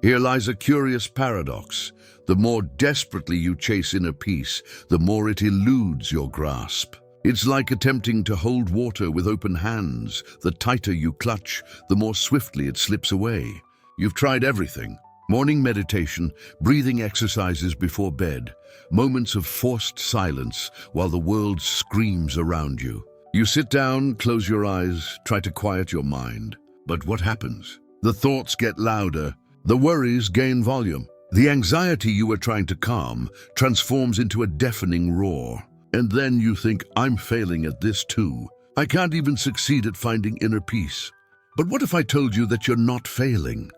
Here lies a curious paradox. The more desperately you chase inner peace, the more it eludes your grasp. It's like attempting to hold water with open hands. The tighter you clutch, the more swiftly it slips away. You've tried everything. Morning meditation, breathing exercises before bed, moments of forced silence while the world screams around you. You sit down, close your eyes, try to quiet your mind. But what happens? The thoughts get louder. The worries gain volume. The anxiety you were trying to calm transforms into a deafening roar. And then you think, I'm failing at this too. I can't even succeed at finding inner peace. But what if I told you that you're not failing?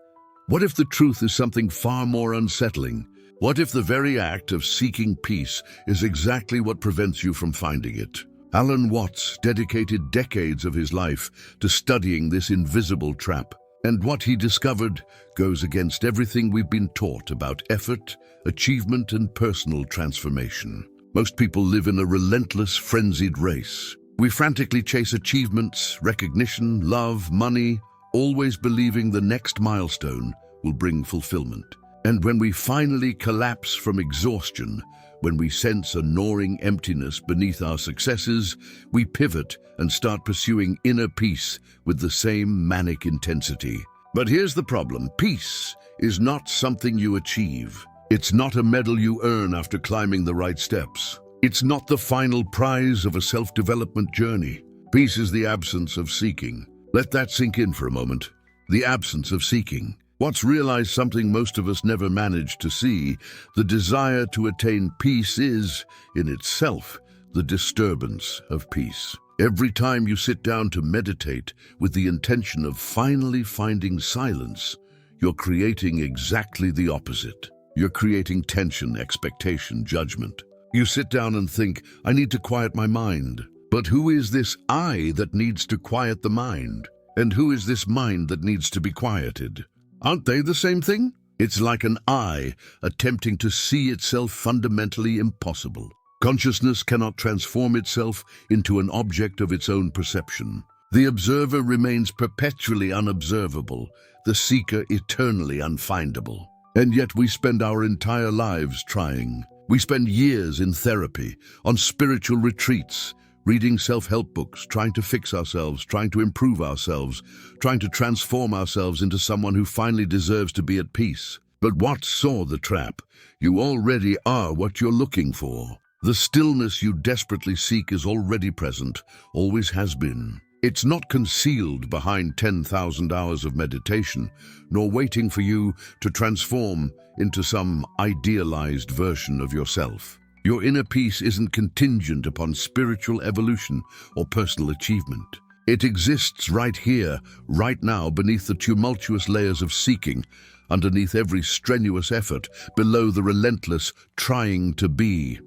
What if the truth is something far more unsettling? What if the very act of seeking peace is exactly what prevents you from finding it? Alan Watts dedicated decades of his life to studying this invisible trap. And what he discovered goes against everything we've been taught about effort, achievement, and personal transformation. Most people live in a relentless, frenzied race. We frantically chase achievements, recognition, love, money, always believing the next milestone will bring fulfillment. And when we finally collapse from exhaustion, when we sense a gnawing emptiness beneath our successes, we pivot and start pursuing inner peace with the same manic intensity. But here's the problem. Peace is not something you achieve. It's not a medal you earn after climbing the right steps. It's not the final prize of a self-development journey. Peace is the absence of seeking. Let that sink in for a moment. The absence of seeking. Watts realized something most of us never managed to see. The desire to attain peace is, in itself, the disturbance of peace. Every time you sit down to meditate with the intention of finally finding silence, you're creating exactly the opposite. You're creating tension, expectation, judgment. You sit down and think, I need to quiet my mind. But who is this I that needs to quiet the mind? And who is this mind that needs to be quieted? Aren't they the same thing? It's like an I attempting to see itself fundamentally impossible. Consciousness cannot transform itself into an object of its own perception. The observer remains perpetually unobservable, the seeker eternally unfindable. And yet we spend our entire lives trying. We spend years in therapy, on spiritual retreats, reading self-help books, trying to fix ourselves, trying to improve ourselves, trying to transform ourselves into someone who finally deserves to be at peace. But Watts saw the trap. You already are what you're looking for. The stillness you desperately seek is already present, always has been. It's not concealed behind 10,000 hours of meditation, nor waiting for you to transform into some idealized version of yourself. Your inner peace isn't contingent upon spiritual evolution or personal achievement. It exists right here, right now, beneath the tumultuous layers of seeking, underneath every strenuous effort, below the relentless trying to be.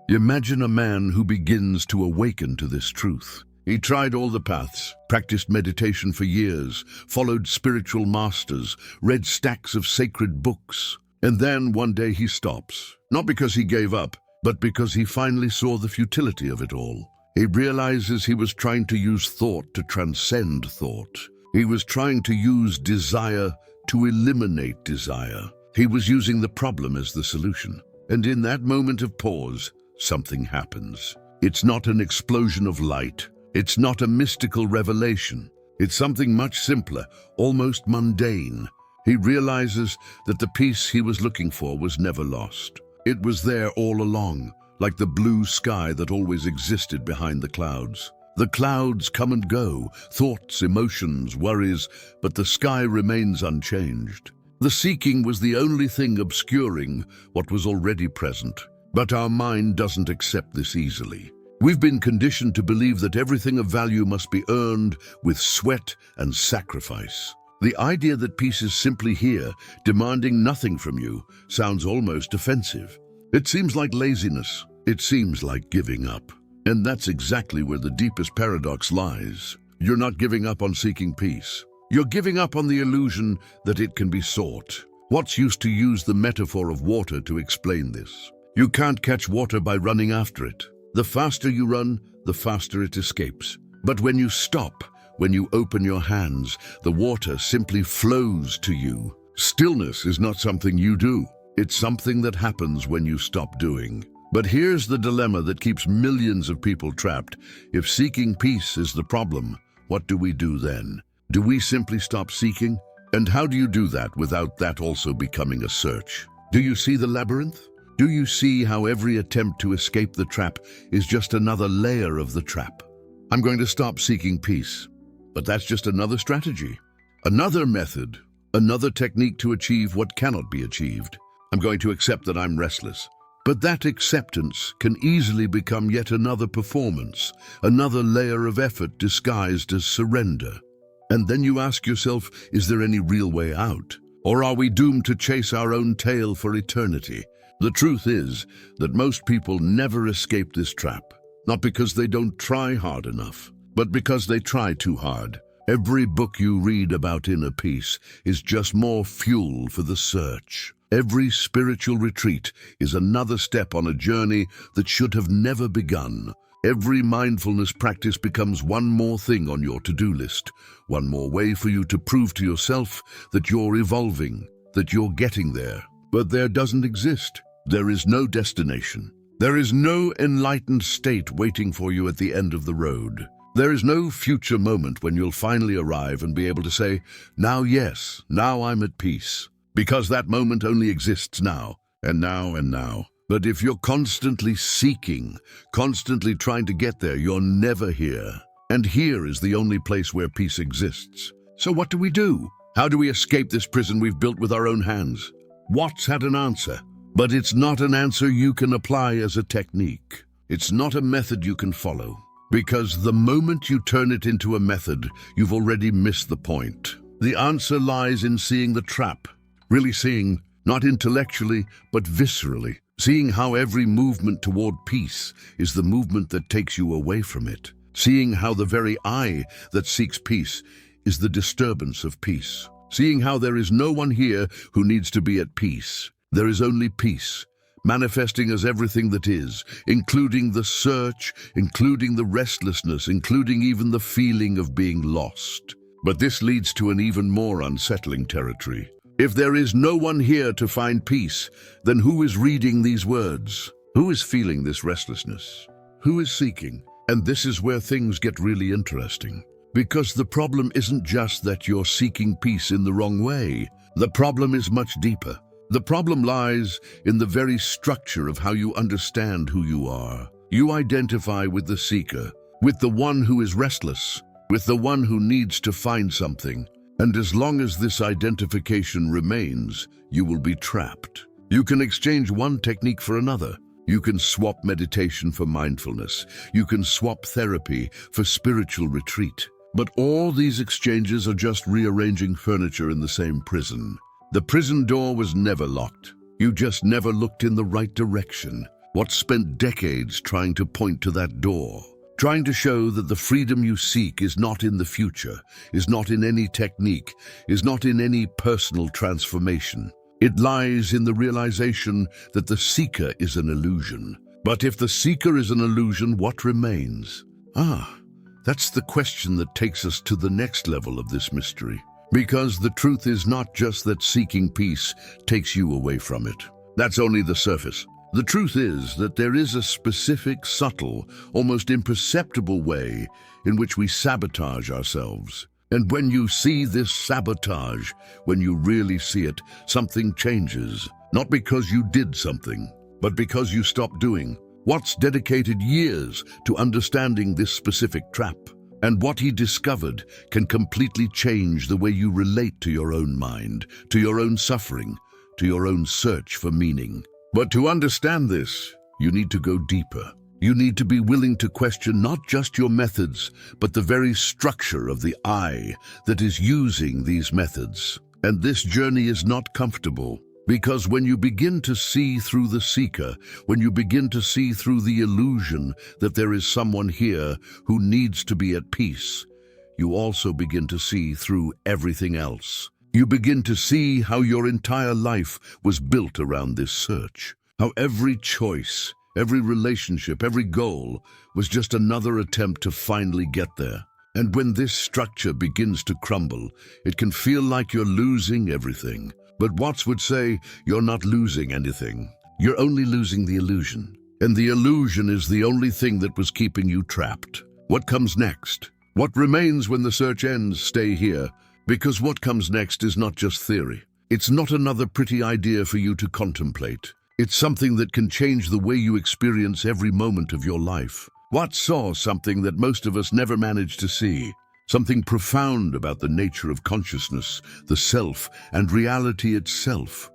Imagine a man who begins to awaken to this truth. He tried all the paths, practiced meditation for years, followed spiritual masters, read stacks of sacred books. And then one day he stops, not because he gave up, but because he finally saw the futility of it all. He realizes he was trying to use thought to transcend thought. He was trying to use desire to eliminate desire. He was using the problem as the solution. And in that moment of pause, something happens. It's not an explosion of light. It's not a mystical revelation. It's something much simpler, almost mundane. He realizes that the peace he was looking for was never lost. It was there all along, like the blue sky that always existed behind the clouds. The clouds come and go, thoughts, emotions, worries, but the sky remains unchanged. The seeking was the only thing obscuring what was already present. But our mind doesn't accept this easily. We've been conditioned to believe that everything of value must be earned with sweat and sacrifice. The idea that peace is simply here, demanding nothing from you, sounds almost offensive. It seems like laziness. It seems like giving up. And that's exactly where the deepest paradox lies. You're not giving up on seeking peace. You're giving up on the illusion that it can be sought. Watts used to use the metaphor of water to explain this. You can't catch water by running after it. The faster you run, the faster it escapes. But when you stop, when you open your hands, the water simply flows to you. Stillness is not something you do. It's something that happens when you stop doing. But here's the dilemma that keeps millions of people trapped. If seeking peace is the problem, what do we do then? Do we simply stop seeking? And how do you do that without that also becoming a search? Do you see the labyrinth? Do you see how every attempt to escape the trap is just another layer of the trap? I'm going to stop seeking peace. But that's just another strategy, another method, another technique to achieve what cannot be achieved. I'm going to accept that I'm restless. But that acceptance can easily become yet another performance, another layer of effort disguised as surrender. And then you ask yourself, is there any real way out? Or are we doomed to chase our own tail for eternity? The truth is that most people never escape this trap, not because they don't try hard enough, but because they try too hard. Every book you read about inner peace is just more fuel for the search. Every spiritual retreat is another step on a journey that should have never begun. Every mindfulness practice becomes one more thing on your to-do list, one more way for you to prove to yourself that you're evolving, that you're getting there. But there doesn't exist. There is no destination. There is no enlightened state waiting for you at the end of the road. There is no future moment when you'll finally arrive and be able to say, now yes, now I'm at peace. Because that moment only exists now, and now, and now. But if you're constantly seeking, constantly trying to get there, you're never here. And here is the only place where peace exists. So what do? How do we escape this prison we've built with our own hands? Watts had an answer, but it's not an answer you can apply as a technique. It's not a method you can follow. Because the moment you turn it into a method, you've already missed the point. The answer lies in seeing the trap. Really seeing, not intellectually, but viscerally. Seeing how every movement toward peace is the movement that takes you away from it. Seeing how the very I that seeks peace is the disturbance of peace. Seeing how there is no one here who needs to be at peace. There is only peace, manifesting as everything that is, including the search, including the restlessness, including even the feeling of being lost. But this leads to an even more unsettling territory. If there is no one here to find peace, then who is reading these words? Who is feeling this restlessness? Who is seeking? And this is where things get really interesting. Because the problem isn't just that you're seeking peace in the wrong way. The problem is much deeper. The problem lies in the very structure of how you understand who you are. You identify with the seeker, with the one who is restless, with the one who needs to find something. And as long as this identification remains, you will be trapped. You can exchange one technique for another. You can swap meditation for mindfulness. You can swap therapy for spiritual retreat. But all these exchanges are just rearranging furniture in the same prison. The prison door was never locked. You just never looked in the right direction. What spent decades trying to point to that door? Trying to show that the freedom you seek is not in the future, is not in any technique, is not in any personal transformation. It lies in the realization that the seeker is an illusion. But if the seeker is an illusion, what remains? That's the question that takes us to the next level of this mystery. Because the truth is not just that seeking peace takes you away from it. That's only the surface. The truth is that there is a specific, subtle, almost imperceptible way in which we sabotage ourselves. And when you see this sabotage, when you really see it, something changes. Not because you did something, but because you stopped doing. Watts dedicated years to understanding this specific trap. And what he discovered can completely change the way you relate to your own mind, to your own suffering, to your own search for meaning. But to understand this, you need to go deeper. You need to be willing to question not just your methods, but the very structure of the I that is using these methods. And this journey is not comfortable, because when you begin to see through the seeker, when you begin to see through the illusion that there is someone here who needs to be at peace, you also begin to see through everything else. You begin to see how your entire life was built around this search. How every choice, every relationship, every goal was just another attempt to finally get there. And when this structure begins to crumble, it can feel like you're losing everything. But Watts would say, you're not losing anything. You're only losing the illusion. And the illusion is the only thing that was keeping you trapped. What comes next? What remains when the search ends? Stay here. Because what comes next is not just theory. It's not another pretty idea for you to contemplate. It's something that can change the way you experience every moment of your life. Watts saw something that most of us never manage to see. Something profound about the nature of consciousness, the self, and reality itself.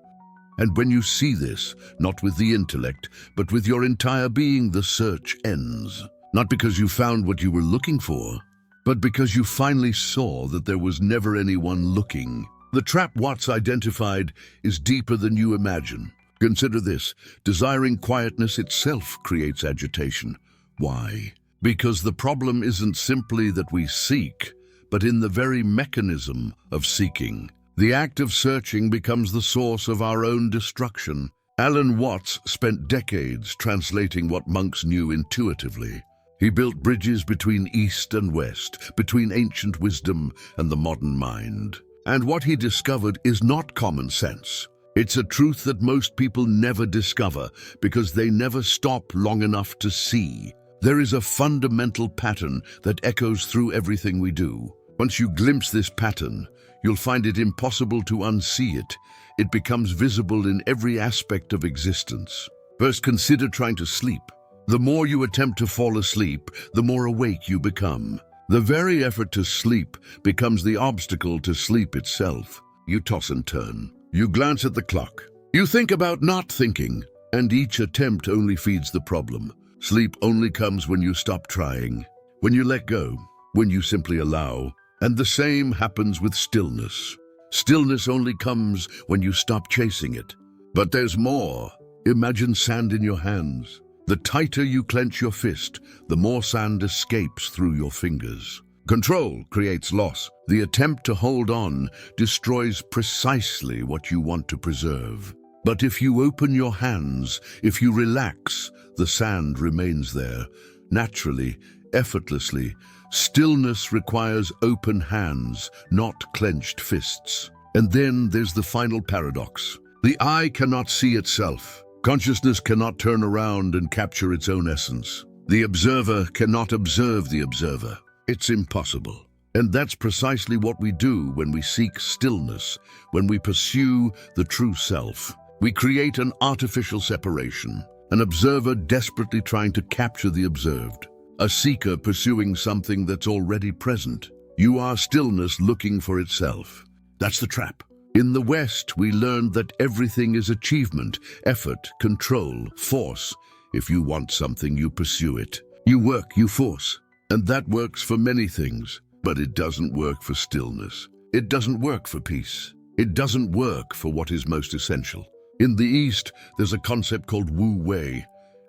And when you see this, not with the intellect, but with your entire being, the search ends. Not because you found what you were looking for, but because you finally saw that there was never anyone looking. The trap Watts identified is deeper than you imagine. Consider this: desiring quietness itself creates agitation. Why? Because the problem isn't simply that we seek, but in the very mechanism of seeking. The act of searching becomes the source of our own destruction. Alan Watts spent decades translating what monks knew intuitively. He built bridges between East and West, between ancient wisdom and the modern mind. And what he discovered is not common sense. It's a truth that most people never discover because they never stop long enough to see. There is a fundamental pattern that echoes through everything we do. Once you glimpse this pattern, you'll find it impossible to unsee it. It becomes visible in every aspect of existence. First, consider trying to sleep. The more you attempt to fall asleep, the more awake you become. The very effort to sleep becomes the obstacle to sleep itself. You toss and turn. You glance at the clock. You think about not thinking, and each attempt only feeds the problem. Sleep only comes when you stop trying, when you let go, when you simply allow. And the same happens with stillness. Stillness only comes when you stop chasing it. But there's more. Imagine sand in your hands. The tighter you clench your fist, the more sand escapes through your fingers. Control creates loss. The attempt to hold on destroys precisely what you want to preserve. But if you open your hands, if you relax, the sand remains there, naturally, effortlessly. Stillness requires open hands, not clenched fists. And then there's the final paradox. The eye cannot see itself. Consciousness cannot turn around and capture its own essence. The observer cannot observe the observer. It's impossible. And that's precisely what we do when we seek stillness, when we pursue the true self. We create an artificial separation, an observer desperately trying to capture the observed, a seeker pursuing something that's already present. You are stillness looking for itself. That's the trap. In the West, we learned that everything is achievement, effort, control, force. If you want something, you pursue it. You work, you force. And that works for many things, but it doesn't work for stillness. It doesn't work for peace. It doesn't work for what is most essential. In the East, there's a concept called Wu Wei,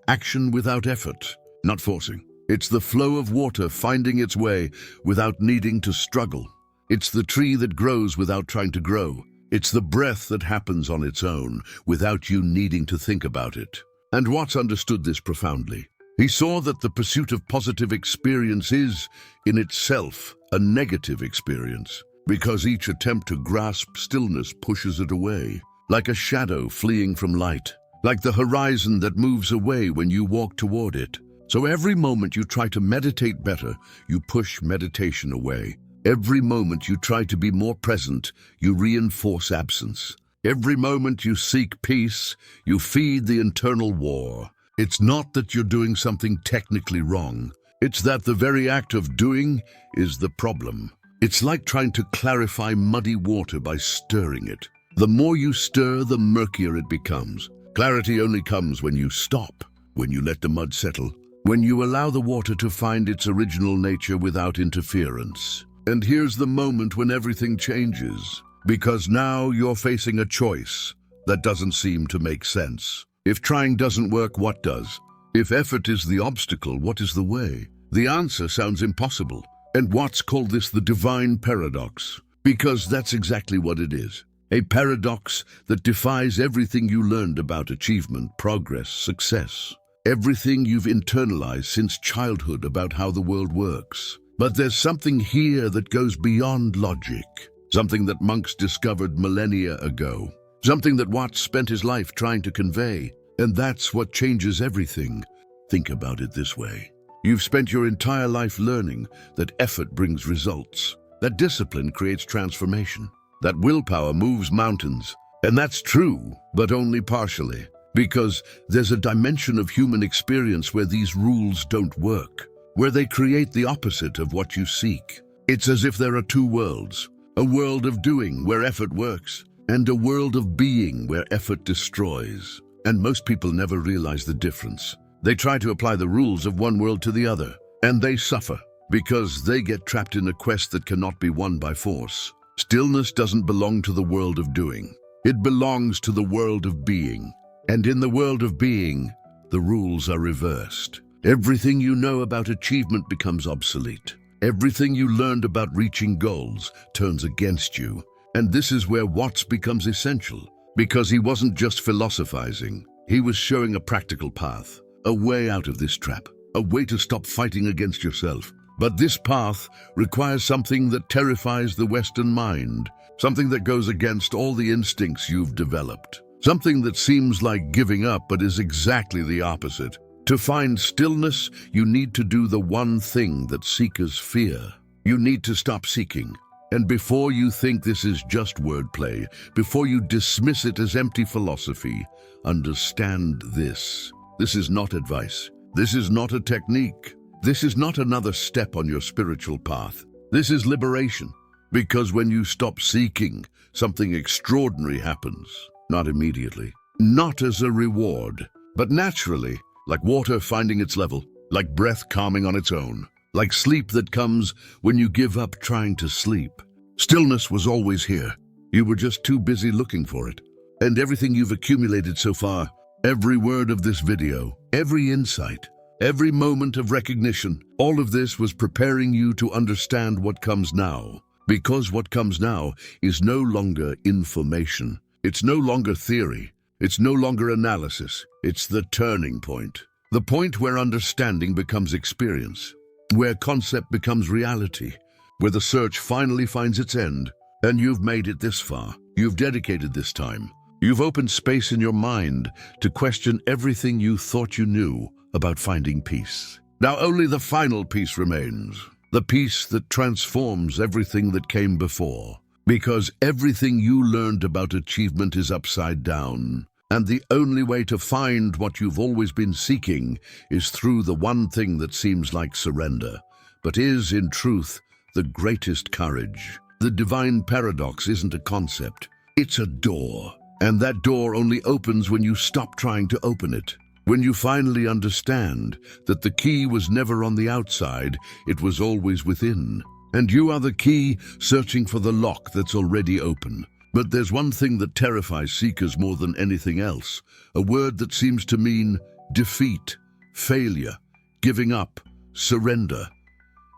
action without effort, not forcing. It's the flow of water finding its way without needing to struggle. It's the tree that grows without trying to grow. It's the breath that happens on its own without you needing to think about it. And Watts understood this profoundly. He saw that the pursuit of positive experience is, in itself, a negative experience, because each attempt to grasp stillness pushes it away, like a shadow fleeing from light, like the horizon that moves away when you walk toward it. So every moment you try to meditate better, you push meditation away. Every moment you try to be more present, you reinforce absence. Every moment you seek peace, you feed the internal war. It's not that you're doing something technically wrong. It's that the very act of doing is the problem. It's like trying to clarify muddy water by stirring it. The more you stir, the murkier it becomes. Clarity only comes when you stop, when you let the mud settle, when you allow the water to find its original nature without interference. And here's the moment when everything changes, because now you're facing a choice that doesn't seem to make sense. If trying doesn't work, what does? If effort is the obstacle, what is the way? The answer sounds impossible, and Watts called this the divine paradox, because that's exactly what it is. A paradox that defies everything you learned about achievement, progress, success, everything you've internalized since childhood about how the world works. But there's something here that goes beyond logic, something that monks discovered millennia ago. something that Watts spent his life trying to convey. And that's what changes everything. Think about it this way. You've spent your entire life learning that effort brings results, that discipline creates transformation, that willpower moves mountains. And that's true, but only partially, because there's a dimension of human experience where these rules don't work, where they create the opposite of what you seek. It's as if there are two worlds, a world of doing where effort works, and a world of being where effort destroys. And most people never realize the difference. They try to apply the rules of one world to the other, and they suffer because they get trapped in a quest that cannot be won by force. Stillness doesn't belong to the world of doing. It belongs to the world of being. And in the world of being, the rules are reversed. Everything you know about achievement becomes obsolete. Everything you learned about reaching goals turns against you. And this is where Watts becomes essential, because he wasn't just philosophizing. He was showing a practical path, a way out of this trap, a way to stop fighting against yourself. But this path requires something that terrifies the Western mind, something that goes against all the instincts you've developed, something that seems like giving up but is exactly the opposite. To find stillness, you need to do the one thing that seekers fear. You need to stop seeking. And before you think this is just wordplay, before you dismiss it as empty philosophy, understand this. This is not advice. This is not a technique. This is not another step on your spiritual path. This is liberation. Because when you stop seeking, something extraordinary happens. Not immediately, not as a reward, but naturally, like water finding its level, like breath calming on its own, like sleep that comes when you give up trying to sleep. Stillness was always here. You were just too busy looking for it. And everything you've accumulated so far, every word of this video, every insight, every moment of recognition, all of this was preparing you to understand what comes now. Because what comes now is no longer information. It's no longer theory. It's no longer analysis. It's the turning point. The point where understanding becomes experience, where concept becomes reality, where the search finally finds its end. And you've made it this far. You've dedicated this time. You've opened space in your mind to question everything you thought you knew about finding peace. Now only the final piece remains. The peace that transforms everything that came before. Because everything you learned about achievement is upside down. And the only way to find what you've always been seeking is through the one thing that seems like surrender, but is, in truth, the greatest courage. The divine paradox isn't a concept. It's a door. And that door only opens when you stop trying to open it. When you finally understand that the key was never on the outside, it was always within. And you are the key searching for the lock that's already open. But there's one thing that terrifies seekers more than anything else, a word that seems to mean defeat, failure, giving up, surrender.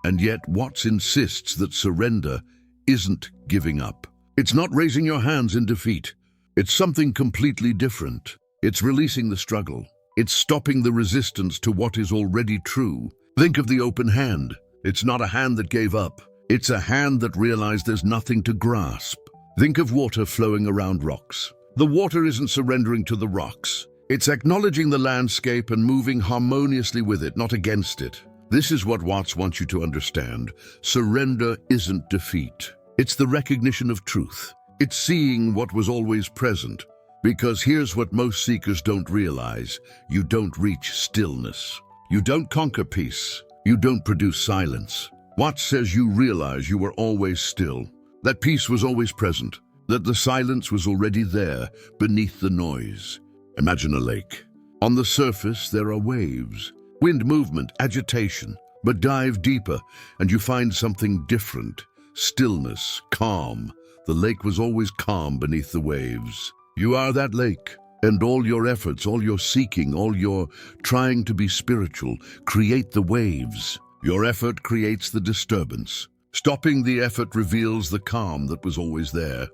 And yet Watts insists that surrender isn't giving up. It's not raising your hands in defeat. It's something completely different. It's releasing the struggle. It's stopping the resistance to what is already true. Think of the open hand. It's not a hand that gave up. It's a hand that realized there's nothing to grasp. Think of water flowing around rocks. The water isn't surrendering to the rocks. It's acknowledging the landscape and moving harmoniously with it, not against it. This is what Watts wants you to understand. Surrender isn't defeat. It's the recognition of truth. It's seeing what was always present. Because here's what most seekers don't realize. You don't reach stillness. You don't conquer peace. You don't produce silence. Watts says you realize you were always still. That peace was always present. That the silence was already there, beneath the noise. Imagine a lake. On the surface, there are waves. Wind movement, agitation. But dive deeper, and you find something different. Stillness, calm. The lake was always calm beneath the waves. You are that lake, and all your efforts, all your seeking, all your trying to be spiritual, create the waves. Your effort creates the disturbance. Stopping the effort reveals the calm that was always there.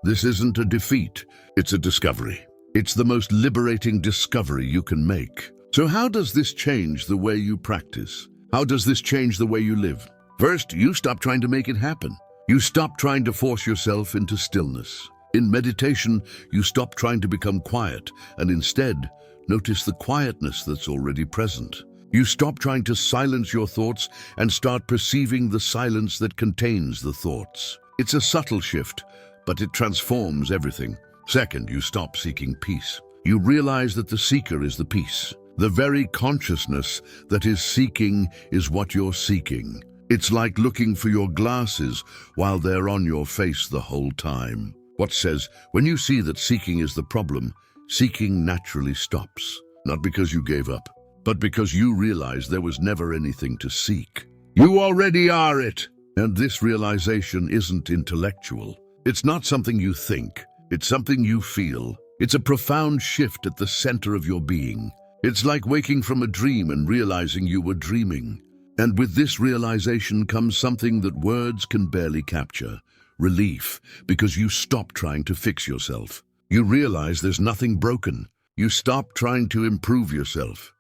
This isn't a defeat, it's a discovery. It's the most liberating discovery you can make. So how does this change the way you practice? How does this change the way you live? First, you stop trying to make it happen. You stop trying to force yourself into stillness. In meditation, you stop trying to become quiet and instead notice the quietness that's already present. You stop trying to silence your thoughts and start perceiving the silence that contains the thoughts. It's a subtle shift, but it transforms everything. Second, you stop seeking peace. You realize that the seeker is the peace. The very consciousness that is seeking is what you're seeking. It's like looking for your glasses while they're on your face the whole time. What says, when you see that seeking is the problem, seeking naturally stops. Not because you gave up, but because you realize there was never anything to seek. You already are it. And this realization isn't intellectual. It's not something you think. It's something you feel. It's a profound shift at the center of your being. It's like waking from a dream and realizing you were dreaming. And with this realization comes something that words can barely capture. Relief, because you stop trying to fix yourself. You realize there's nothing broken. You stop trying to improve yourself.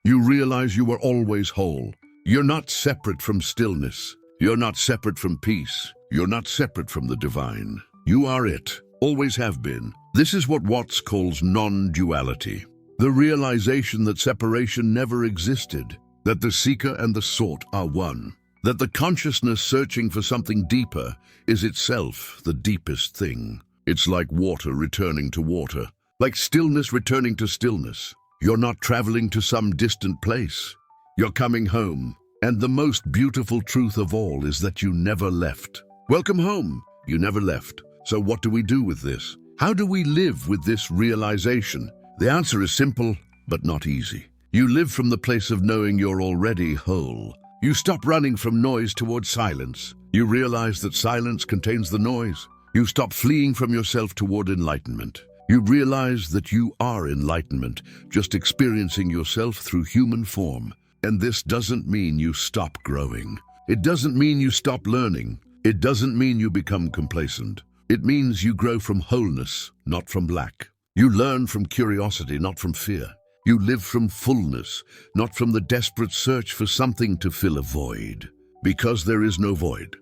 You realize you are always whole. You're not separate from stillness. You're not separate from peace. You're not separate from the divine. You are it, always have been. This is what Watts calls non-duality. The realization that separation never existed, that the seeker and the sought are one, that the consciousness searching for something deeper is itself the deepest thing. It's like water returning to water, like stillness returning to stillness. You're not traveling to some distant place. You're coming home. And the most beautiful truth of all is that you never left. Welcome home. You never left. So what do we do with this? How do we live with this realization? The answer is simple, but not easy. You live from the place of knowing you're already whole. You stop running from noise towards silence. You realize that silence contains the noise. You stop fleeing from yourself toward enlightenment. You realize that you are enlightenment, just experiencing yourself through human form. And this doesn't mean you stop growing. It doesn't mean you stop learning. It doesn't mean you become complacent. It means you grow from wholeness, not from lack. You learn from curiosity, not from fear. You live from fullness, not from the desperate search for something to fill a void. Because there is no void.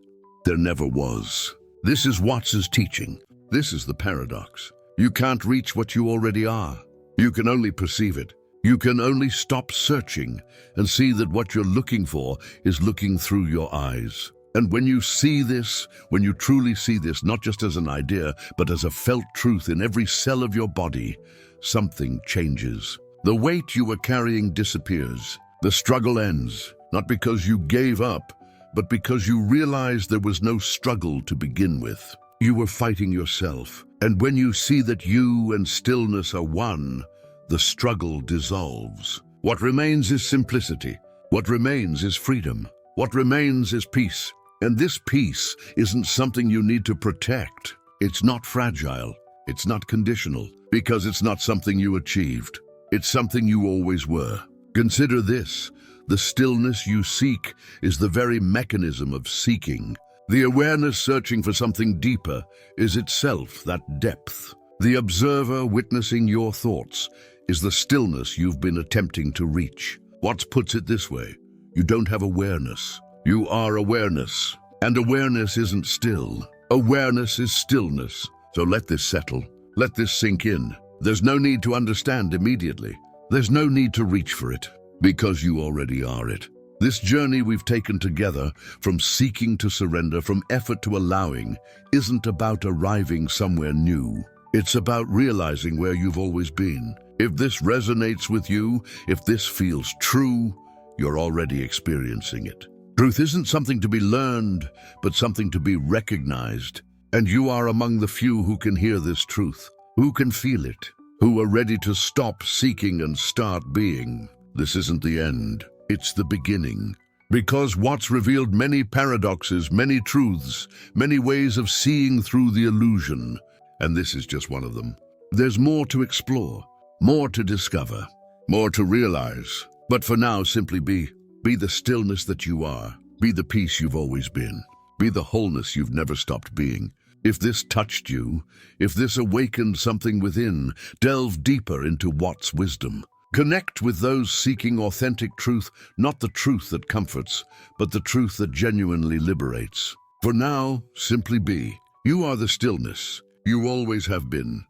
There never was. This is Watts's teaching. This is the paradox. You can't reach what you already are. You can only perceive it. You can only stop searching and see that what you're looking for is looking through your eyes. And when you see this, when you truly see this, not just as an idea, but as a felt truth in every cell of your body, something changes. The weight you were carrying disappears. The struggle ends, not because you gave up, but because you realized there was no struggle to begin with. You were fighting yourself. And when you see that you and stillness are one, the struggle dissolves. What remains is simplicity. What remains is freedom. What remains is peace. And this peace isn't something you need to protect. It's not fragile. It's not conditional, because it's not something you achieved. It's something you always were. Consider this. The stillness you seek is the very mechanism of seeking. The awareness searching for something deeper is itself that depth. The observer witnessing your thoughts is the stillness you've been attempting to reach. Watts puts it this way: you don't have awareness. You are awareness. And awareness isn't still. Awareness is stillness. So let this settle. Let this sink in. There's no need to understand immediately. There's no need to reach for it, because you already are it. This journey we've taken together, from seeking to surrender, from effort to allowing, isn't about arriving somewhere new. It's about realizing where you've always been. If this resonates with you, if this feels true, you're already experiencing it. Truth isn't something to be learned, but something to be recognized. And you are among the few who can hear this truth, who can feel it, who are ready to stop seeking and start being. This isn't the end. It's the beginning. Because Watts revealed many paradoxes, many truths, many ways of seeing through the illusion. And this is just one of them. There's more to explore, more to discover, more to realize. But for now, simply be. Be the stillness that you are. Be the peace you've always been. Be the wholeness you've never stopped being. If this touched you, if this awakened something within, delve deeper into Watts' wisdom. Connect with those seeking authentic truth, not the truth that comforts, but the truth that genuinely liberates. For now, simply be. You are the stillness. You always have been.